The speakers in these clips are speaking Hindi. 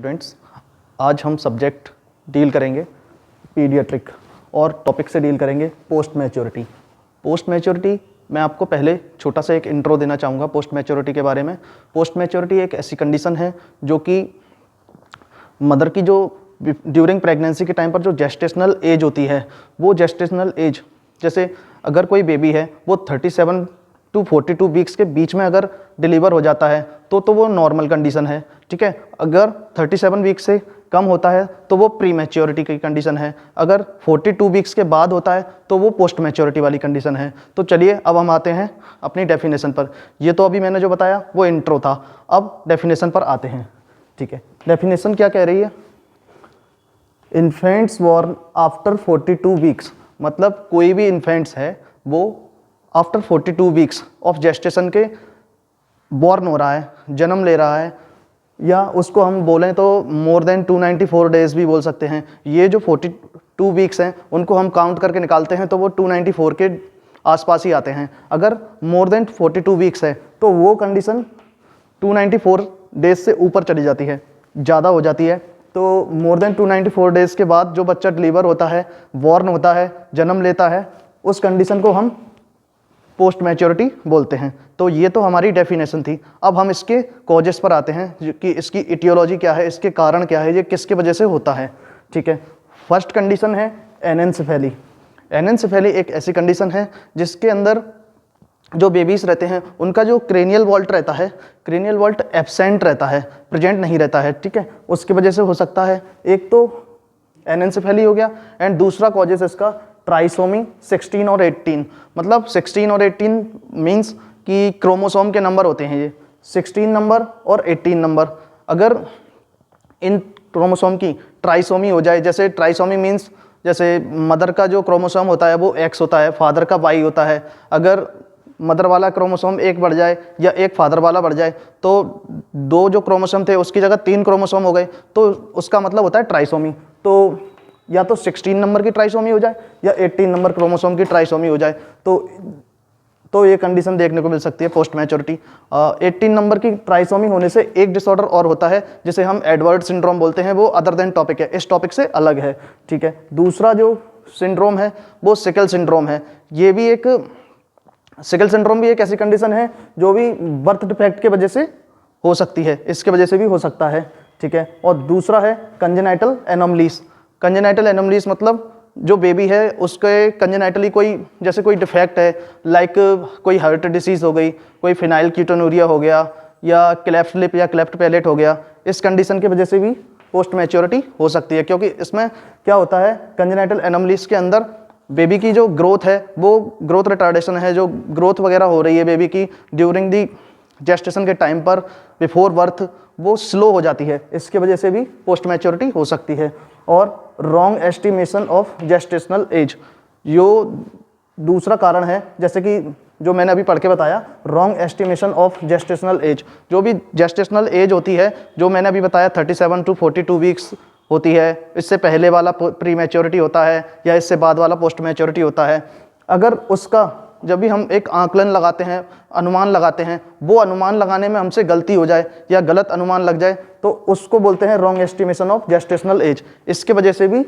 स्टूडेंट्स, आज हम सब्जेक्ट डील करेंगे पीडियाट्रिक और टॉपिक से डील करेंगे पोस्ट मैच्योरिटी। पोस्ट मैच्योरिटी मैं आपको पहले छोटा सा एक इंट्रो देना चाहूँगा पोस्ट मैच्योरिटी के बारे में। पोस्ट मैच्योरिटी एक ऐसी कंडीशन है जो कि मदर की जो ड्यूरिंग प्रेगनेंसी के टाइम पर जो जेस्टेशनल एज होती है, वो जेस्टेशनल एज, जैसे अगर कोई बेबी है वो 37 टू 42 वीक्स के बीच में अगर डिलीवर हो जाता है तो वो नॉर्मल कंडीशन है, ठीक है। अगर 37 वीक्स से कम होता है तो वो प्री मैच्योरिटी की कंडीशन है। अगर 42 वीक्स के बाद होता है तो वो पोस्ट मैच्योरिटी वाली कंडीशन है। तो चलिए अब हम आते हैं अपनी डेफिनेशन पर। ये तो अभी मैंने जो बताया वो इंट्रो था, अब डेफिनेशन पर आते हैं, ठीक है। डेफिनेशन क्या कह रही है? इन्फेंट्स बॉर्न आफ्टर 42 वीक्स, मतलब कोई भी इन्फेंट्स है वो आफ्टर 42 वीक्स ऑफ जेस्टेशन के बॉर्न हो रहा है, जन्म ले रहा है, या उसको हम बोलें तो मोर देन 294 डेज भी बोल सकते हैं। ये जो 42 वीक्स हैं उनको हम काउंट करके निकालते हैं तो वो 294 के आसपास ही आते हैं। अगर मोर देन 42 वीक्स है तो वो कंडीशन 294 डेज से ऊपर चली जाती है, ज़्यादा हो जाती है। तो मोर देन 294 डेज के बाद जो बच्चा डिलीवर होता है, बॉर्न होता है, जन्म लेता है, उस कंडीशन को हम पोस्ट मैच्योरिटी बोलते हैं। तो ये तो हमारी डेफिनेशन थी। अब हम इसके कॉजेस पर आते हैं कि इसकी इटियोलॉजी क्या है, इसके कारण क्या है, ये किसकी वजह से होता है, ठीक है। फर्स्ट कंडीशन है एनेन्सेफेली। एनेन्सेफेली एक ऐसी कंडीशन है जिसके अंदर जो बेबीज रहते हैं उनका जो क्रेनियल वॉल्ट रहता है, क्रेनियल वॉल्ट एब्सेंट रहता है, प्रेजेंट नहीं रहता है, ठीक है। उसकी वजह से हो सकता है। एक तो एनेन्सेफेली हो गया, एंड दूसरा कॉजेस इसका ट्राइसोमी 16 और 18। मतलब 16 और 18 मीन्स कि क्रोमोसोम के नंबर होते हैं ये 16 नंबर और 18 नंबर। अगर इन क्रोमोसोम की ट्राइसोमी हो जाए, जैसे ट्राइसोमी मीन्स जैसे मदर का जो क्रोमोसोम होता है वो X होता है, फादर का Y होता है। अगर मदर वाला क्रोमोसोम एक बढ़ जाए या एक फादर वाला बढ़ जाए तो दो जो क्रोमोसोम थे उसकी जगह 3 क्रोमोसोम हो गए, तो उसका मतलब होता है ट्राइसोमी। तो या तो 16 नंबर की ट्राइसोमी हो जाए या 18 नंबर क्रोमोसोम की ट्राइसोमी हो जाए, तो ये कंडीशन देखने को मिल सकती है पोस्ट मैच्योरिटी। 18 नंबर की ट्राइसोमी होने से एक डिसऑर्डर और होता है जिसे हम एडवर्ड सिंड्रोम बोलते हैं, वो अदर देन टॉपिक है, इस टॉपिक से अलग है, ठीक है। दूसरा जो सिंड्रोम है वो सिकल सिंड्रोम है। ये भी एक सिकल सिंड्रोम भी एक ऐसी कंडीशन है जो भी बर्थ डिफेक्ट के वजह से हो सकती है, इसके वजह से भी हो सकता है, ठीक है। और दूसरा है कंजेनाइटल एनोमलीज। कंजेनाइटल एनोमलीज मतलब जो बेबी है उसके कंजेनाइटली कोई जैसे कोई डिफेक्ट है, लाइक कोई हार्ट डिसीज हो गई, कोई फिनाइल कीटोनूरिया हो गया, या क्लेफ्ट लिप या क्लेफ्ट पैलेट हो गया। इस कंडीशन की वजह से भी पोस्ट मैच्योरिटी हो सकती है, क्योंकि इसमें क्या होता है, कंजेनाइटल एनोमलीज के अंदर बेबी की जो ग्रोथ है वो ग्रोथ रिटार्डेशन है, जो ग्रोथ वगैरह हो रही है बेबी की ड्यूरिंग दी जेस्टेशन के टाइम पर बिफोर बर्थ, वो स्लो हो जाती है। इसके वजह से भी पोस्ट मैच्योरिटी हो सकती है। और wrong estimation of gestational age, यो दूसरा कारण है, जैसे कि जो मैंने अभी पढ़ के बताया, wrong estimation of gestational as. जो भी जेस्टेशनल एज होती है, जो मैंने अभी बताया 37 टू 42 वीक्स होती है, इससे पहले वाला प्री मैच्योरिटी होता है या इससे बाद वाला पोस्ट मैच्योरिटी होता है। अगर उसका जब भी हम एक आकलन लगाते हैं, अनुमान लगाते हैं, वो अनुमान लगाने में हमसे गलती हो जाए या गलत अनुमान लग जाए तो उसको बोलते हैं wrong estimation of gestational as. इसके वजह से भी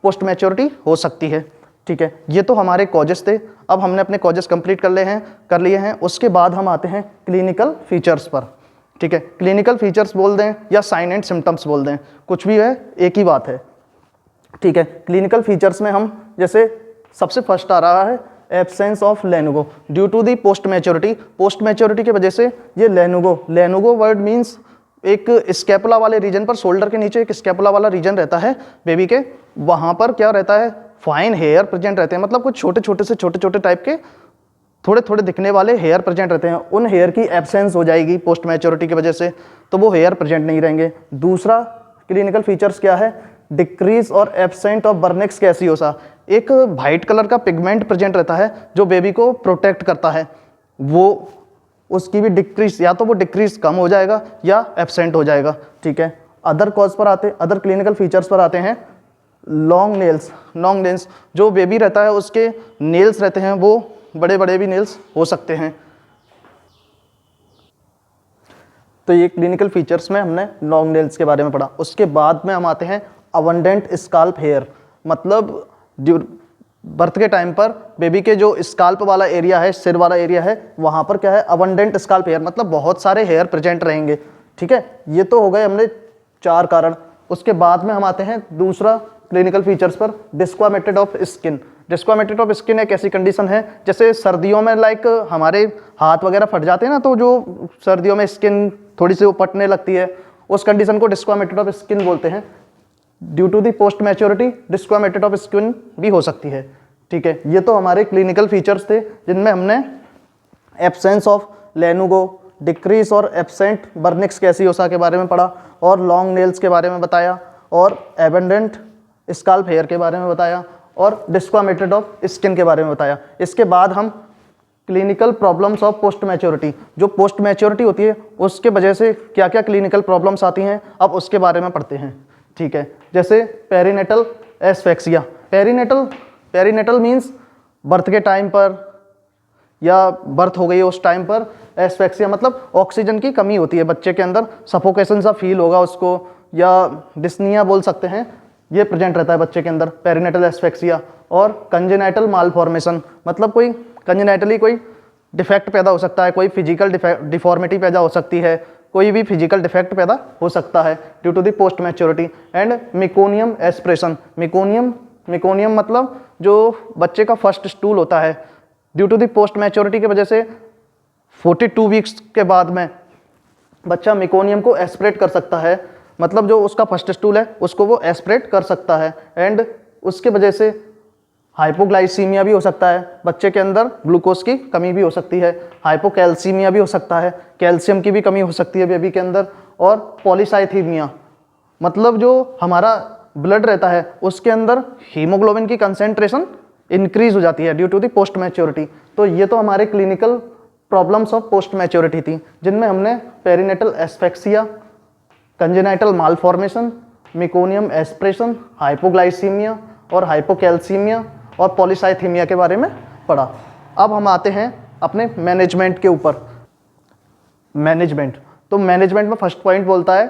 पोस्ट मैच्योरिटी हो सकती है, ठीक है। ये तो हमारे कॉजेस थे। अब हमने अपने कॉजेस कंप्लीट कर लिए हैं। उसके बाद हम आते हैं क्लिनिकल फीचर्स पर, ठीक है। क्लिनिकल फीचर्स बोल दें या साइन एंड सिम्टम्स बोल दें, कुछ भी है, एक ही बात है, ठीक है। क्लिनिकल फीचर्स में हम जैसे सबसे फर्स्ट आ रहा है absence of lanugo due to the post maturity. Post maturity की वजह से ये लेनुगो वर्ड मीन्स एक स्कैपुला वाले रीजन पर, शोल्डर के नीचे एक स्कैपुला वाला रीजन रहता है बेबी के, वहाँ पर क्या रहता है, फाइन हेयर प्रेजेंट रहते हैं। मतलब कुछ छोटे छोटे टाइप के थोड़े दिखने वाले हेयर प्रेजेंट रहते हैं। उन हेयर की एब्सेंस हो जाएगी पोस्ट मैच्योरिटी की वजह से, तो वो हेयर प्रेजेंट नहीं रहेंगे। दूसरा क्लिनिकल फीचर्स क्या है, डिक्रीज और एब्सेंट ऑफ बर्निक्स कैसियोसा। एक वाइट कलर का पिगमेंट प्रेजेंट रहता है जो बेबी को प्रोटेक्ट करता है, वो उसकी भी डिक्रीज, या तो वो डिक्रीज कम हो जाएगा या एब्सेंट हो जाएगा, ठीक है। अदर क्लिनिकल फीचर्स पर आते हैं। लॉन्ग नेल्स, जो बेबी रहता है उसके नेल्स रहते हैं वो बड़े भी नेल्स हो सकते हैं। तो ये क्लिनिकल फीचर्स में हमने लॉन्ग नेल्स के बारे में पढ़ा। उसके बाद में हम आते हैं अबंडेंट स्काल्प हेयर, मतलब बर्थ के टाइम पर बेबी के जो स्काल्प वाला एरिया है, सिर वाला एरिया है, वहाँ पर क्या है, अबंडेंट स्काल्प हेयर, मतलब बहुत सारे हेयर प्रेजेंट रहेंगे। ठीक है, ये तो हो गए हमने 4 कारण। उसके बाद में हम आते हैं दूसरा क्लिनिकल फीचर्स पर, डिस्क्वामेटेड ऑफ स्किन। डिस्क्वामेटेड ऑफ स्किन एक ऐसी कंडीशन है जैसे सर्दियों में लाइक हमारे हाथ वगैरह फट जाते हैं ना, तो जो सर्दियों में स्किन थोड़ी सी फटने लगती है, उस कंडीशन को डिस्क्वामेटेड ऑफ स्किन बोलते हैं। Due to the post maturity desquamated of skin भी हो सकती है। ठीक है, ये तो हमारे क्लिनिकल फीचर्स थे जिनमें हमने एब्सेंस ऑफ लेनुगो, डिक्रीज और एब्सेंट बर्निक्स कैसियोसा के बारे में पढ़ा, और लॉन्ग नेल्स के बारे में बताया, और एबेंडेंट स्काल्प हेयर के बारे में बताया, और डिस्क्वामेटेड ऑफ स्किन के बारे में बताया। इसके बाद हम clinical problems of post maturity, जो पोस्ट मैच्योरिटी होती है उसके वजह से क्या क्या क्लिनिकल प्रॉब्लम्स आती हैं, अब उसके बारे में पढ़ते हैं। ठीक है, जैसे perinatal asphyxia. Perinatal means birth के टाइम पर या बर्थ हो गई है उस टाइम पर एस्फेक्सिया, मतलब ऑक्सीजन की कमी होती है बच्चे के अंदर, सफोकेशन सा फील होगा उसको, या डिस्निया बोल सकते हैं, ये प्रेजेंट रहता है बच्चे के अंदर, पेरीनेटल एस्फेक्सिया। और कंजेनाइटल मालफॉर्मेशन, मतलब कोई कंजेनाइटली कोई डिफेक्ट पैदा हो सकता है, कोई फिजिकल डिफॉर्मिटी पैदा हो सकती है, कोई भी फिजिकल डिफेक्ट पैदा हो सकता है due to the post maturity. And meconium aspiration. Meconium मतलब जो बच्चे का फर्स्ट स्टूल होता है, due to the post maturity की वजह से 42 वीक्स के बाद में बच्चा मेकोनियम को एस्पिरेट कर सकता है, मतलब जो उसका फर्स्ट स्टूल है उसको वो एस्पिरेट कर सकता है। एंड उसके वजह से हाइपोग्लाइसीमिया भी हो सकता है, बच्चे के अंदर ग्लूकोज की कमी भी हो सकती है, हाइपोकैल्सीमिया भी हो सकता है, कैल्शियम की भी कमी हो सकती है बेबी के अंदर, और पॉलीसाइथीमिया, मतलब जो हमारा ब्लड रहता है उसके अंदर हीमोग्लोबिन की कंसेंट्रेशन इंक्रीज हो जाती है due to the post maturity. तो ये तो हमारे clinical problems of post maturity थी, जिनमें हमने perinatal asphyxia, congenital malformation, meconium aspiration, hypoglycaemia और हाइपोकैल्सीमिया और पॉलीसाइथीमिया के बारे में पढ़ा। अब हम आते हैं अपने मैनेजमेंट के ऊपर। मैनेजमेंट, तो मैनेजमेंट में फर्स्ट पॉइंट बोलता है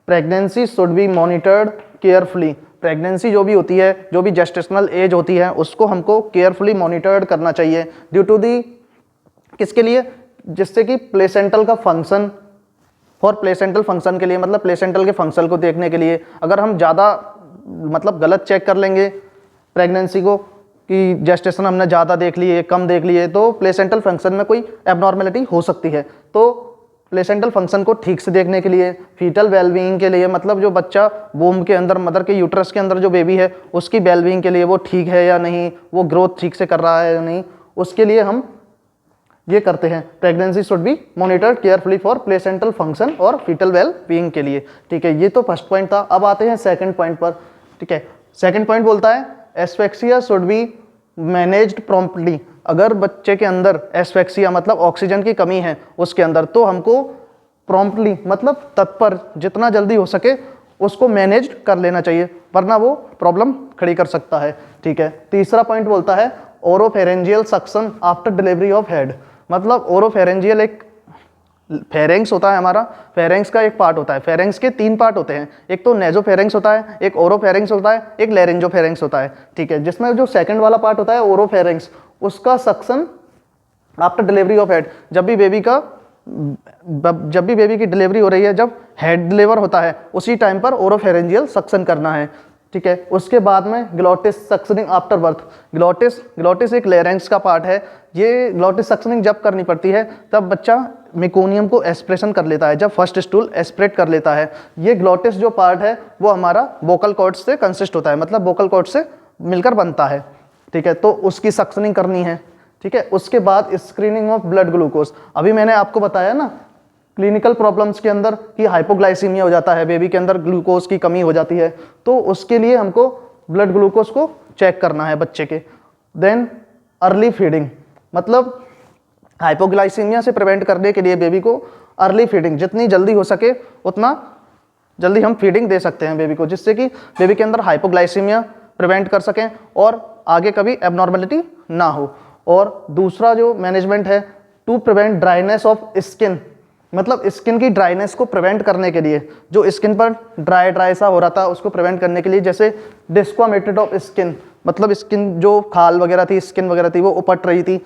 pregnancy should be monitored carefully. Pregnancy जो भी होती है, जो भी जेस्टेशनल एज होती है, उसको हमको केयरफुली मॉनिटर्ड करना चाहिए ड्यू टू दी, किसके लिए, जिससे कि प्लेसेंटल का फंक्शन, फॉर प्लेसेंटल फंक्शन के लिए, मतलब प्लेसेंटल के फंक्शन को देखने के लिए। अगर हम ज़्यादा मतलब गलत चेक कर लेंगे प्रेगनेंसी को कि जेस्टेशन हमने ज़्यादा देख लिए, कम देख लिए, तो प्लेसेंटल फंक्शन में कोई एबनॉर्मेलिटी हो सकती है। तो प्लेसेंटल फंक्शन को ठीक से देखने के लिए, फीटल वेलबीइंग के लिए, मतलब जो बच्चा वोम के अंदर, मदर के यूट्रस के अंदर जो बेबी है उसकी वेलबीइंग के लिए, वो ठीक है या नहीं, वो ग्रोथ ठीक से कर रहा है या नहीं, उसके लिए हम ये करते हैं। Pregnancy should be monitored carefully for placental function और फीटल वेल बीइंग के लिए। ठीक है, ये तो फर्स्ट पॉइंट था। अब आते हैं सेकंड पॉइंट पर। ठीक है, सेकंड पॉइंट बोलता है asphyxia should be managed promptly. अगर बच्चे के अंदर एस्फेक्सिया मतलब ऑक्सीजन की कमी है उसके अंदर, तो हमको प्रॉम्प्टली मतलब तत्पर, जितना जल्दी हो सके उसको मैनेज कर लेना चाहिए, वरना वो प्रॉब्लम खड़ी कर सकता है। ठीक है, तीसरा पॉइंट बोलता है oropharyngeal suction after delivery of head. मतलब ओरोफेरेंजियल एक फेरेंक्स होता है हमारा, फेरेंक्स का एक पार्ट होता है। फेरेंक्स के 3 पार्ट होते हैं, एक तो नेजोफेरेंक्स होता है, एक ओरोफेरेंक्स होता है, एक लैरिंजोफेरेंक्स होता है। ठीक है, जिसमें जो सेकंड वाला पार्ट होता है ओरोफेरेंक्स, उसका suction after delivery of head, जब भी बेबी की डिलीवरी हो रही है, जब हेड डिलीवर होता है उसी टाइम पर ओरोफेरेंजियल सक्शन करना है। ठीक है, उसके बाद में glottis suctioning after birth. Glottis एक लेरेंक्स का पार्ट है। ये ग्लोटिस सक्शनिंग जब करनी पड़ती है तब बच्चा मेकोनियम को एस्प्रेशन कर लेता है, जब फर्स्ट स्टूल एस्प्रेट कर लेता है। ये ग्लोटिस जो पार्ट है वो हमारा वोकल कॉर्ड से कंसिस्ट होता है, मतलब वोकल कॉर्ड से मिलकर बनता है। ठीक है, तो उसकी सक्शनिंग करनी है। ठीक है, उसके बाद स्क्रीनिंग ऑफ ब्लड ग्लूकोज। अभी मैंने आपको बताया ना क्लिनिकल प्रॉब्लम्स के अंदर कि हाइपोग्लाइसीमिया हो जाता है, बेबी के अंदर ग्लूकोज की कमी हो जाती है, तो उसके लिए हमको ब्लड ग्लूकोज को चेक करना है बच्चे के। देन अर्ली फीडिंग, मतलब हाइपोग्लाइसीमिया से प्रिवेंट करने के लिए बेबी को अर्ली फीडिंग, जितनी जल्दी हो सके उतना जल्दी हम फीडिंग दे सकते हैं बेबी को, जिससे कि बेबी के अंदर हाइपोग्लाइसीमिया प्रिवेंट कर सकें और आगे कभी एबनॉर्मेलिटी ना हो। और दूसरा जो मैनेजमेंट है to prevent dryness of skin मतलब स्किन की ड्राइनेस को प्रिवेंट करने के लिए, जो स्किन पर ड्राई सा हो रहा था उसको प्रिवेंट करने के लिए, जैसे डिस्क्वामेटेड ऑफ स्किन, मतलब स्किन जो खाल वगैरह थी, स्किन वगैरह थी वो उपट रही थी,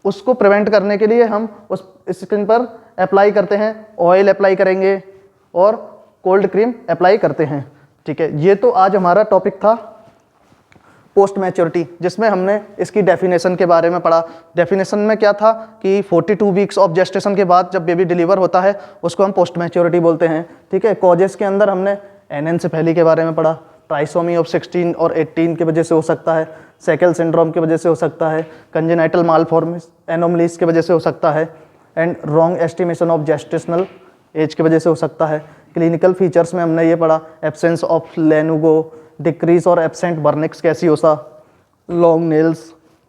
उसको प्रिवेंट करने के लिए हम उस स्किन पर अप्लाई करते हैं, ऑयल अप्लाई करेंगे और कोल्ड क्रीम अप्लाई करते हैं। ठीक है, ये तो आज हमारा टॉपिक था पोस्ट मैच्योरिटी, जिसमें हमने इसकी डेफिनेशन के बारे में पढ़ा। डेफिनेशन में क्या था कि 42 वीक्स ऑफ जेस्टेशन के बाद जब बेबी डिलीवर होता है उसको हम पोस्ट मैच्योरिटी बोलते हैं। ठीक है, कॉजेस के अंदर हमने एनेन्सेफेली के बारे में पढ़ा, ट्राइसोमी ऑफ 16 और 18 की वजह से हो सकता है, सेकेल सिंड्रोम की वजह से हो सकता है, कंजेनाइटल मालफॉर्मेस एनोमलीज की वजह से हो सकता है, and wrong estimation of gestational as की वजह से हो सकता है। क्लिनिकल फीचर्स में हमने ये पढ़ा, एब्सेंस ऑफ लेनुगो, डिक्रीज और absent vernix caseosa, long nails,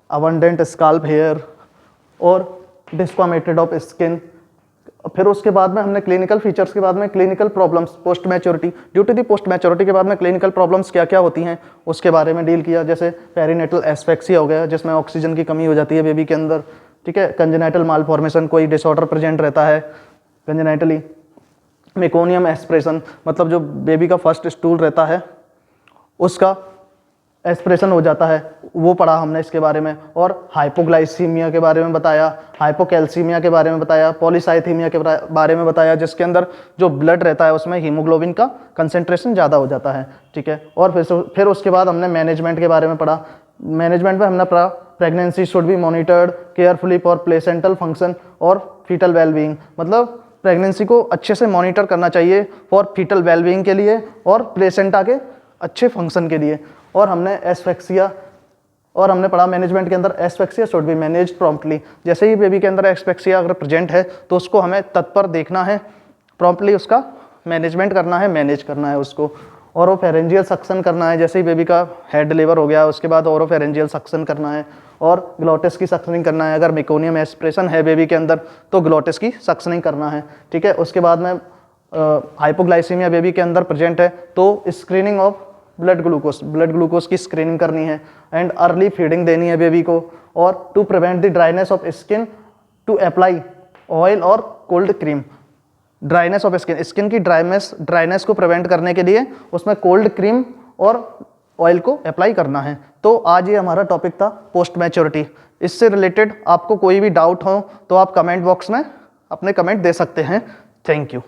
abundant scalp hair और डिस्क्वामेटेड ऑफ स्किन। फिर उसके बाद में हमने क्लिनिकल फीचर्स के बाद में clinical problems post maturity, due to the post maturity के बाद में क्लिनिकल प्रॉब्लम्स क्या क्या होती हैं उसके बारे में डील किया, जैसे पेरीनेटल एस्फेक्सिया हो गया जिसमें ऑक्सीजन की कमी हो जाती है बेबी के अंदर। ठीक है, कंजेनाइटल मालफॉर्मेशन, कोई डिसऑर्डर प्रेजेंट रहता है कंजेनाइटली। मेकोनियम एस्पिरेशन, मतलब जो बेबी का फर्स्ट स्टूल रहता है उसका एस्पिरेशन हो जाता है, वो पढ़ा हमने इसके बारे में। और हाइपोग्लाइसीमिया के बारे में बताया, हाइपोकैल्सीमिया के बारे में बताया, पॉलीसाइथीमिया के बारे में बताया, जिसके अंदर जो ब्लड रहता है उसमें हीमोग्लोबिन का कंसेंट्रेशन ज़्यादा हो जाता है। ठीक है, और फिर उसके बाद हमने मैनेजमेंट के बारे में पढ़ा। मैनेजमेंट में हमने पढ़ा pregnancy should be monitored carefully for placental function और फीटल वेलबींग, मतलब प्रेगनेंसी को अच्छे से मॉनिटर करना चाहिए फॉर फीटल वेलबींग के लिए और प्लेसेंटा के अच्छे फंक्शन के लिए। और हमने एस्फेक्सिया और हमने पढ़ा मैनेजमेंट के अंदर asphyxia should be managed promptly, जैसे ही बेबी के अंदर एस्फेक्सिया अगर प्रेजेंट है तो उसको हमें तत्पर देखना है, प्रॉम्प्टली उसका मैनेजमेंट करना है, मैनेज करना है उसको। ओरोफेरेंजियल सक्शन करना है, जैसे ही बेबी का हेड डिलीवर हो गया उसके बाद ओरोफेरेंजियल सक्शन करना है और ग्लोटिस की सक्शनिंग करना है। अगर मेकोनियम एस्पिरेशन है बेबी के अंदर तो ग्लोटिस की सक्शनिंग करना है। ठीक है, उसके बाद में हाइपोग्लाइसीमिया बेबी के अंदर प्रेजेंट है तो स्क्रीनिंग ऑफ ब्लड ग्लूकोज की स्क्रीनिंग करनी है एंड अर्ली फीडिंग देनी है बेबी को। और to prevent the dryness of skin to apply oil और cold cream. Dryness of skin की ड्राइनेस को प्रिवेंट करने के लिए उसमें कोल्ड क्रीम और ऑयल को अप्लाई करना है। तो आज ये हमारा टॉपिक था पोस्ट मैच्योरिटी। इससे रिलेटेड आपको कोई भी डाउट हो तो आप कमेंट बॉक्स में अपने कमेंट दे सकते हैं। Thank you.